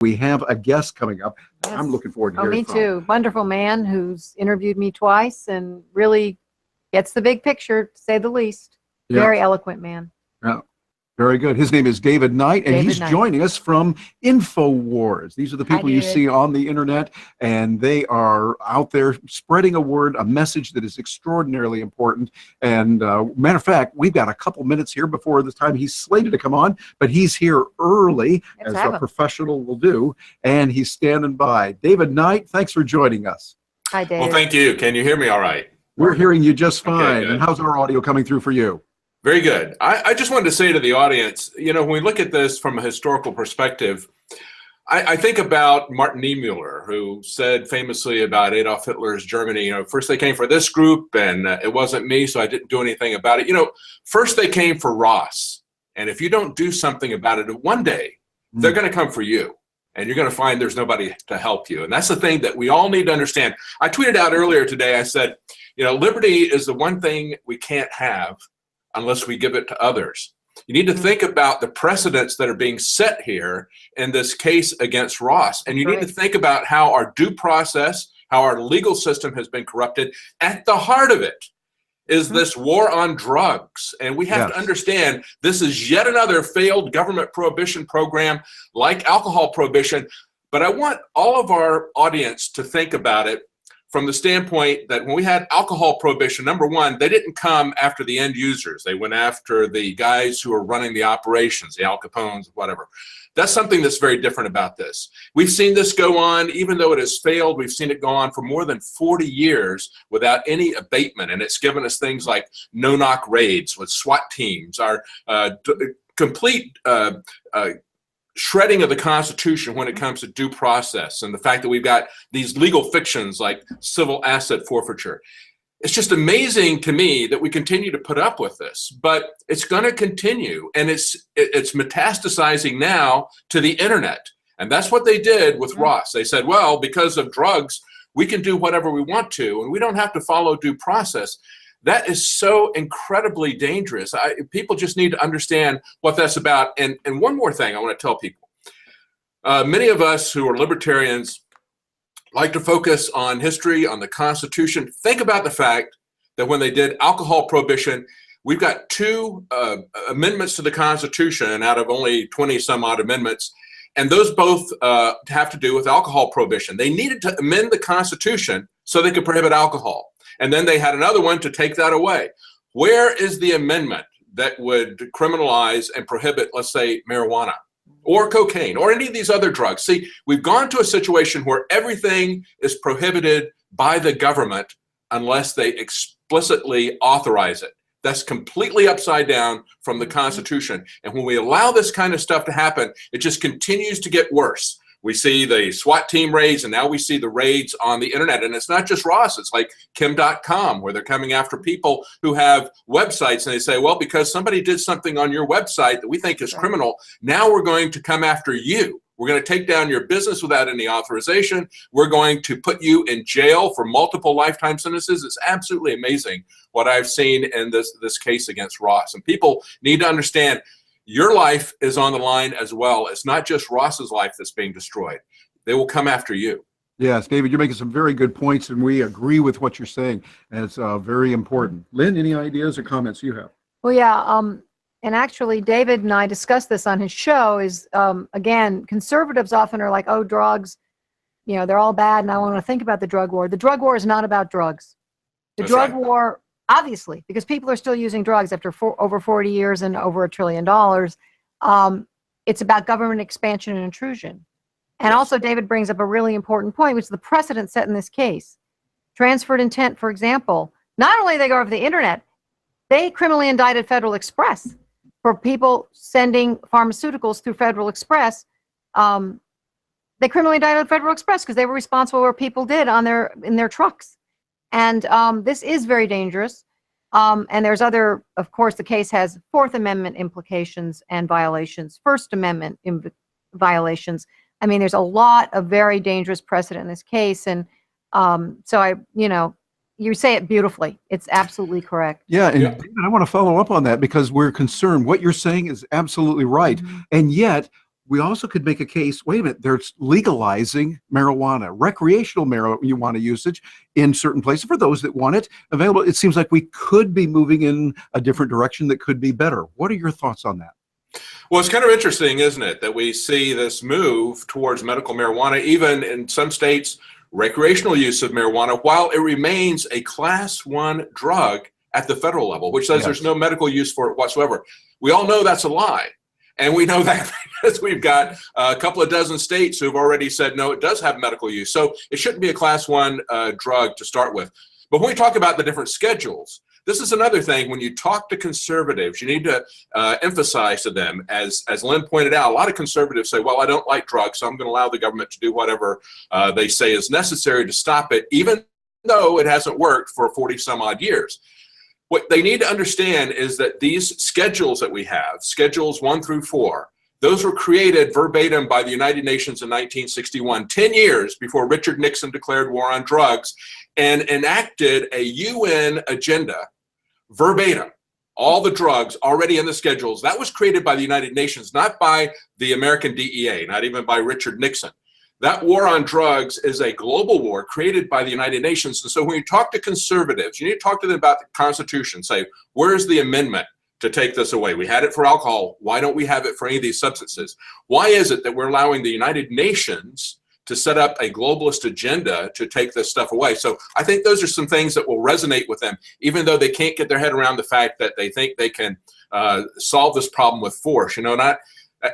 We have a guest coming up. Yes. I'm looking forward to hearing me from. too. Wonderful man who's interviewed me twice and really gets the big picture, to say the least. Yeah. Very eloquent man. Yeah. Very good. His name is David Knight, and he's joining us from InfoWars. These are the people you see on the internet, and they are out there spreading a word, a message that is extraordinarily important. And matter of fact, we've got a couple minutes here before the time he's slated to come on, but he's here early, as a professional will do, and he's standing by. David Knight, thanks for joining us. Hi, David. Well, thank you. Can you hear me all right? We're hearing you just fine. Okay, and how's our audio coming through for you? Very good. I just wanted to say to the audience, you know, when we look at this from a historical perspective, I think about Martin Niemöller, who said famously about Adolf Hitler's Germany, you know, first they came for this group and it wasn't me, so I didn't do anything about it. You know, first they came for Ross. And if you don't do something about it, one day they're going to come for you. And you're going to find there's nobody to help you. And that's the thing that we all need to understand. I tweeted out earlier today, I said, you know, liberty is the one thing we can't have unless we give it to others. You need to think about the precedents that are being set here in this case against Ross. And you need to think about how our due process, how our legal system has been corrupted. At the heart of it is this war on drugs. And we have to understand this is yet another failed government prohibition program like alcohol prohibition. But I want all of our audience to think about it from the standpoint that when we had alcohol prohibition, number one, they didn't come after the end users. They went after the guys who are running the operations, the Al Capones, whatever. That's something that's very different about this. We've seen this go on, even though it has failed, we've seen it go on for more than 40 years without any abatement. And it's given us things like no-knock raids with SWAT teams, our complete shredding of the Constitution when it comes to due process, and the fact that we've got these legal fictions like civil asset forfeiture. It's just amazing to me that we continue to put up with this, but it's going to continue, and it's metastasizing now to the internet. And that's what they did with Ross. They said, well, because of drugs, we can do whatever we want to, and we don't have to follow due process. That is so incredibly dangerous. People just need to understand what that's about. And one more thing I want to tell people. Many of us who are libertarians like to focus on history, on the Constitution. Think about the fact that when they did alcohol prohibition, we've got two amendments to the Constitution out of only 20 some odd amendments. And those both have to do with alcohol prohibition. They needed to amend the Constitution so they could prohibit alcohol. And then they had another one to take that away. Where is the amendment that would criminalize and prohibit, let's say, marijuana or cocaine or any of these other drugs? See, we've gone to a situation where everything is prohibited by the government unless they explicitly authorize it. That's completely upside down from the Constitution. And when we allow this kind of stuff to happen, it just continues to get worse. We see the SWAT team raids, and now we see the raids on the internet. And it's not just Ross, it's like Kim.com, where they're coming after people who have websites, and they say, well, because somebody did something on your website that we think is criminal, now we're going to come after you. We're going to take down your business without any authorization. We're going to put you in jail for multiple lifetime sentences. It's absolutely amazing what I've seen in this case against Ross. And people need to understand your life is on the line as well. It's not just Ross's life that's being destroyed. They will come after you. Yes, David, you're making some very good points, and we agree with what you're saying. And it's very important. Lynn, any ideas or comments you have? Well, yeah, and actually David and I discussed this on his show is, again, conservatives often are like, oh, drugs, you know, they're all bad, and I want to think about the drug war. The drug war is not about drugs. The drug war, obviously, because people are still using drugs after over 40 years and over $1 trillion. It's about government expansion and intrusion. And also, David brings up a really important point, which is the precedent set in this case. Transferred intent, for example, not only did they go over the internet, they criminally indicted Federal Express for people sending pharmaceuticals through Federal Express. They criminally indicted Federal Express because they were responsible for what people did on in their trucks. And this is very dangerous. And there's other, of course, the case has Fourth Amendment implications and violations, First Amendment violations. I mean, there's a lot of very dangerous precedent in this case. And so you say it beautifully. It's absolutely correct. Yeah, and I want to follow up on that because we're concerned. What you're saying is absolutely right. And yet, we also could make a case, wait a minute, there's legalizing marijuana, recreational marijuana usage in certain places for those that want it available. It seems like we could be moving in a different direction that could be better. What are your thoughts on that? Well, it's kind of interesting, isn't it, that we see this move towards medical marijuana, even in some states, recreational use of marijuana, while it remains a class 1 drug at the federal level, which says there's no medical use for it whatsoever. We all know that's a lie. And we know that because we've got a couple of dozen states who've already said, no, it does have medical use. So it shouldn't be a class 1 drug to start with. But when we talk about the different schedules, this is another thing. When you talk to conservatives, you need to emphasize to them, as Lynn pointed out, a lot of conservatives say, well, I don't like drugs, so I'm going to allow the government to do whatever they say is necessary to stop it, even though it hasn't worked for 40 some odd years. What they need to understand is that these schedules that we have, schedules 1 through 4, those were created verbatim by the United Nations in 1961, 10 years before Richard Nixon declared war on drugs and enacted a UN agenda verbatim. All the drugs already in the schedules. That was created by the United Nations, not by the American DEA, not even by Richard Nixon. That war on drugs is a global war created by the United Nations. And so when you talk to conservatives, you need to talk to them about the Constitution. Say, where's the amendment to take this away? We had it for alcohol. Why don't we have it for any of these substances? Why is it that we're allowing the United Nations to set up a globalist agenda to take this stuff away? So I think those are some things that will resonate with them, even though they can't get their head around the fact that they think they can solve this problem with force. You know, not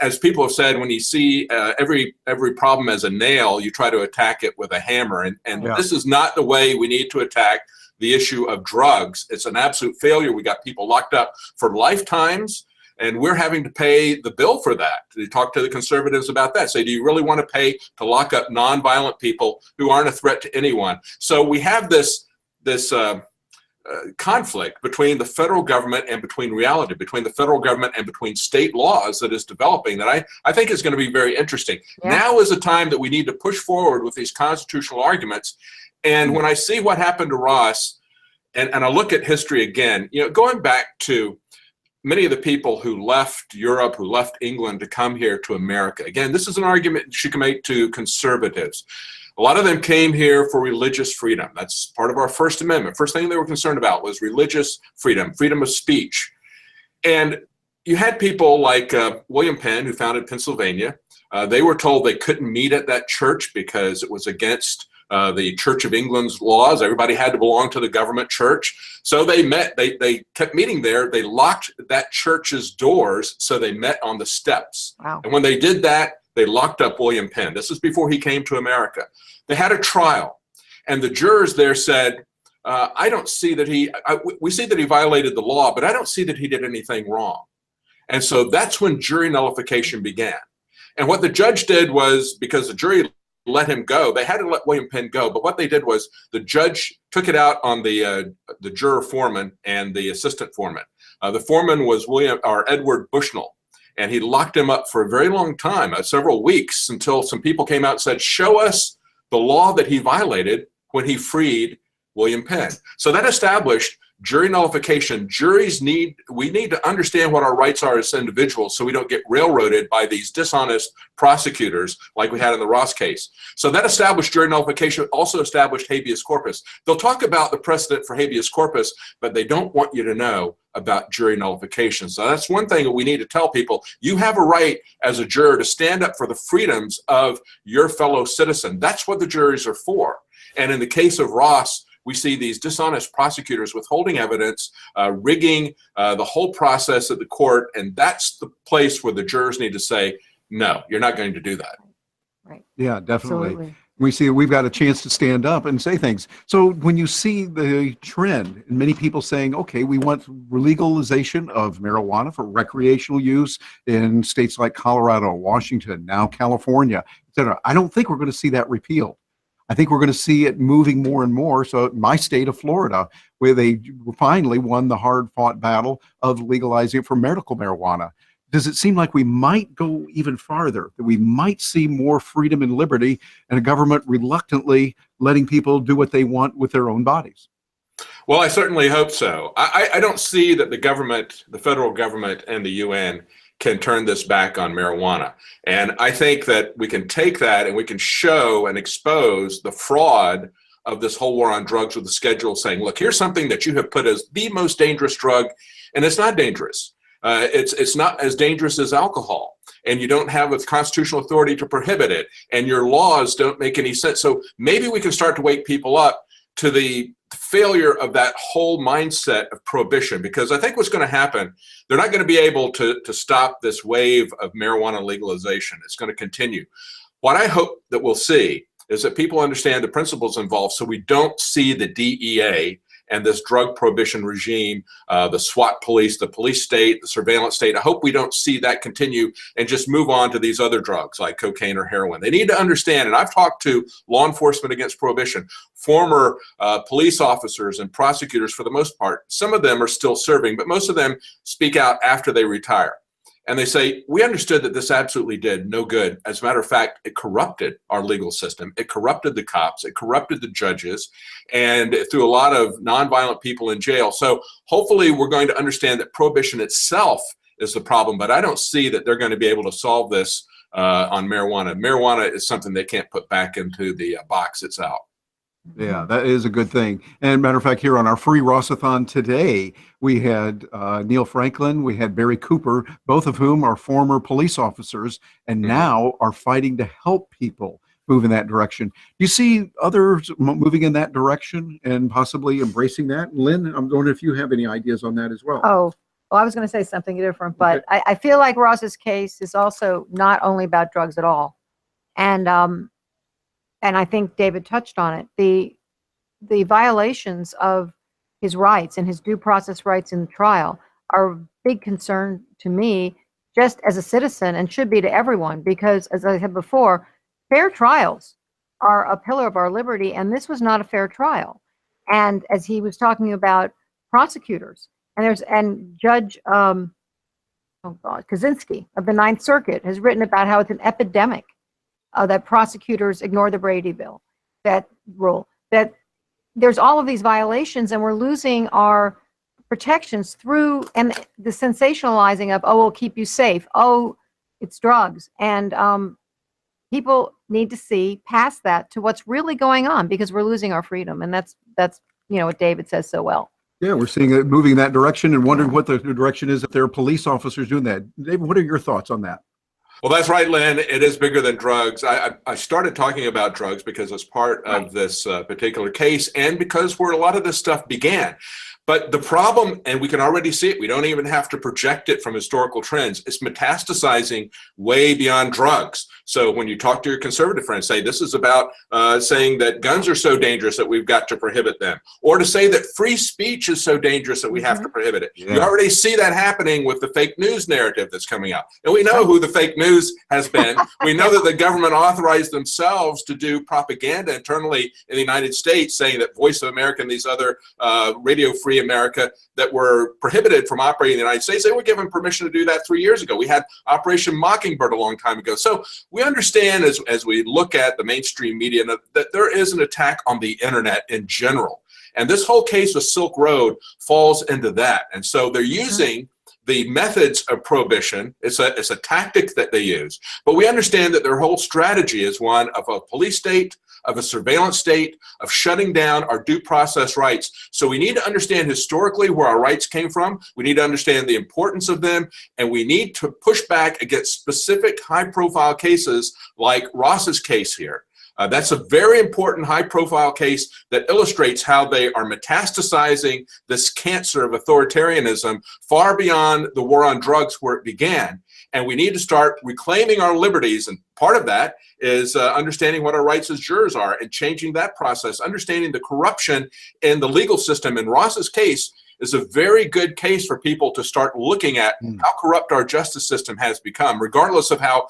as people have said, when you see every problem as a nail, you try to attack it with a hammer. And this is not the way we need to attack the issue of drugs. It's an absolute failure. We got people locked up for lifetimes, and we're having to pay the bill for that. You talk to the conservatives about that. Say, do you really want to pay to lock up nonviolent people who aren't a threat to anyone? So we have this conflict between the federal government and between reality, between the federal government and between state laws that is developing, that I think is going to be very interesting. Yeah. Now is the time that we need to push forward with these constitutional arguments. And when I see what happened to Ross, and I look at history again, you know, going back to many of the people who left Europe, who left England to come here to America. Again, this is an argument you can make to conservatives. A lot of them came here for religious freedom. That's part of our First Amendment. First thing they were concerned about was religious freedom, freedom of speech. And you had people like William Penn, who founded Pennsylvania. They were told they couldn't meet at that church because it was against the Church of England's laws. Everybody had to belong to the government church. So they met, they kept meeting there. They locked that church's doors, so they met on the steps. Wow. And when they did that, they locked up William Penn. This is before he came to America. They had a trial, and the jurors there said, I don't see that we see that he violated the law, but I don't see that he did anything wrong. And so that's when jury nullification began. And what the judge did was, because the jury let him go, they had to let William Penn go, but what they did was the judge took it out on the juror foreman and the assistant foreman. The foreman was Edward Bushnell. And he locked him up for a very long time, several weeks, until some people came out and said, show us the law that he violated when he freed William Penn. So that established jury nullification. We need to understand what our rights are as individuals so we don't get railroaded by these dishonest prosecutors like we had in the Ross case. So that established jury nullification, also established habeas corpus. They'll talk about the precedent for habeas corpus, but they don't want you to know about jury nullification. So that's one thing that we need to tell people. You have a right as a juror to stand up for the freedoms of your fellow citizen. That's what the juries are for. And in the case of Ross, we see these dishonest prosecutors withholding evidence, rigging the whole process at the court, and that's the place where the jurors need to say, no, you're not going to do that. Right. Yeah, definitely. Absolutely. We see we've got a chance to stand up and say things. So when you see the trend, and many people saying, okay, we want legalization of marijuana for recreational use in states like Colorado, Washington, now California, et cetera, I don't think we're going to see that repealed. I think we're going to see it moving more and more. So my state of Florida, where they finally won the hard-fought battle of legalizing it for medical marijuana. Does it seem like we might go even farther, that we might see more freedom and liberty and a government reluctantly letting people do what they want with their own bodies? Well, I certainly hope so. I don't see that the government, the federal government and the UN can turn this back on marijuana. And I think that we can take that and we can show and expose the fraud of this whole war on drugs with the schedule, saying, look, here's something that you have put as the most dangerous drug, and it's not dangerous. It's not as dangerous as alcohol, and you don't have a constitutional authority to prohibit it, and your laws don't make any sense. So maybe we can start to wake people up to the failure of that whole mindset of prohibition, because I think what's going to happen, they're not going to be able to stop this wave of marijuana legalization. It's going to continue. What I hope that we'll see is that people understand the principles involved, so we don't see the DEA and this drug prohibition regime, the SWAT police, the police state, the surveillance state. I hope we don't see that continue and just move on to these other drugs like cocaine or heroin. They need to understand, and I've talked to law enforcement against prohibition, former police officers and prosecutors for the most part. Some of them are still serving, but most of them speak out after they retire. And they say, we understood that this absolutely did no good. As a matter of fact, it corrupted our legal system. It corrupted the cops. It corrupted the judges, and it threw a lot of nonviolent people in jail. So hopefully we're going to understand that prohibition itself is the problem, but I don't see that they're going to be able to solve this on marijuana. Marijuana is something they can't put back into the box it's out. Yeah, that is a good thing. And matter of fact, here on our free Rossathon today, we had Neil Franklin, we had Barry Cooper, both of whom are former police officers and now are fighting to help people move in that direction. Do you see others moving in that direction and possibly embracing that? Lynn, I'm wondering if you have any ideas on that as well. Oh, well, I was going to say something different, but okay. I feel like Ross's case is also not only about drugs at all. And I think David touched on it. The violations of his rights and his due process rights in the trial are a big concern to me, just as a citizen, and should be to everyone, because as I said before, fair trials are a pillar of our liberty, and this was not a fair trial. And as he was talking about prosecutors, and Judge Kaczynski of the Ninth Circuit has written about how it's an epidemic that prosecutors ignore the Brady Bill, that rule, that there's all of these violations, and we're losing our protections through and the sensationalizing of, oh, we'll keep you safe. Oh, it's drugs. And people need to see past that to what's really going on, because we're losing our freedom. And that's what David says so well. Yeah, we're seeing it moving in that direction and wondering what the direction is if there are police officers doing that. David, what are your thoughts on that? Well, that's right, Lynn. It is bigger than drugs. I started talking about drugs because it's part of this particular case, and because where a lot of this stuff began. But the problem, and we can already see it, we don't even have to project it from historical trends, it's metastasizing way beyond drugs. So when you talk to your conservative friends, say this is about saying that guns are so dangerous that we've got to prohibit them, or to say that free speech is so dangerous that we have to prohibit it. Yeah. You already see that happening with the fake news narrative that's coming out. And we know who the fake news has been. We know that the government authorized themselves to do propaganda internally in the United States, saying that Voice of America and these other Radio Free America that were prohibited from operating in the United States, they were given permission to do that 3 years ago. We had Operation Mockingbird a long time ago. So we understand as we look at the mainstream media that there is an attack on the internet in general. And this whole case with Silk Road falls into that. And so they're using the methods of prohibition. It's a tactic that they use. But we understand that their whole strategy is one of a police state, of a surveillance state, of shutting down our due process rights. So we need to understand historically where our rights came from. We need to understand the importance of them, and we need to push back against specific high-profile cases like Ross's case here. That's a very important high-profile case that illustrates how they are metastasizing this cancer of authoritarianism far beyond the war on drugs where it began. And we need to start reclaiming our liberties, and part of that is understanding what our rights as jurors are and changing that process, understanding the corruption in the legal system. In Ross's case is a very good case for people to start looking at how corrupt our justice system has become, regardless of how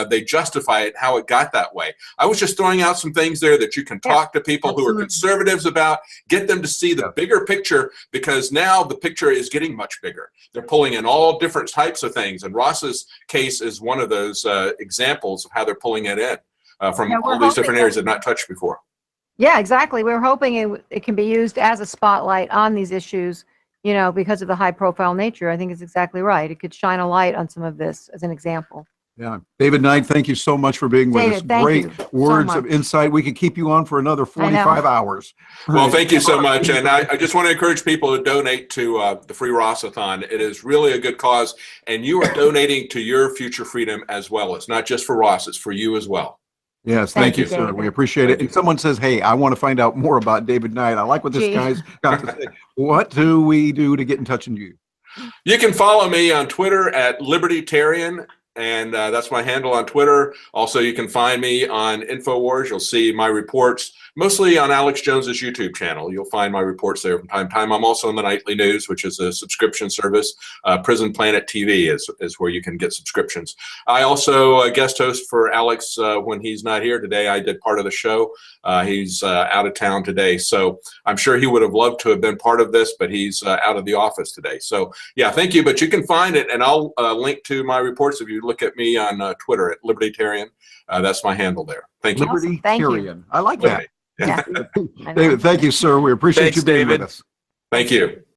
they justify it, how it got that way. I was just throwing out some things there that you can talk to people who are conservatives about, get them to see the bigger picture, because now the picture is getting much bigger. They're pulling in all different types of things, and Ross's case is one of those examples of how they're pulling it in from all these different areas they've not touched before. Yeah, exactly. We're hoping it can be used as a spotlight on these issues you know, because of the high profile nature. I think it's exactly right. It could shine a light on some of this as an example. Yeah. David Knight, thank you so much for being with us. David, thank Great you so words of much. insight. We could keep you on for another 45 hours. Well, thank you so much. And I just want to encourage people to donate to the Free Ross-a-thon. It is really a good cause. And you are donating to your future freedom as well. It's not just for Ross, it's for you as well. Yes, thank you, sir. David. We appreciate it. And someone says, hey, I want to find out more about David Knight. I like what this guy's got to say. What do we do to get in touch with you? You can follow me on Twitter at Libertarian, and that's my handle on Twitter. Also, you can find me on InfoWars. You'll see my reports, mostly on Alex Jones's YouTube channel. You'll find my reports there from time to time. I'm also on the Nightly News, which is a subscription service. Prison Planet TV is where you can get subscriptions. I also guest host for Alex when he's not here today. I did part of the show. He's out of town today, so I'm sure he would have loved to have been part of this, but he's out of the office today. So yeah, thank you. But you can find it, and I'll link to my reports if you look at me on Twitter at Libertarian. That's my handle there. Thank you. Awesome. Thank you. I like that. Yeah. David, thank you, sir. We appreciate Thanks, you being David. with us. Thank you.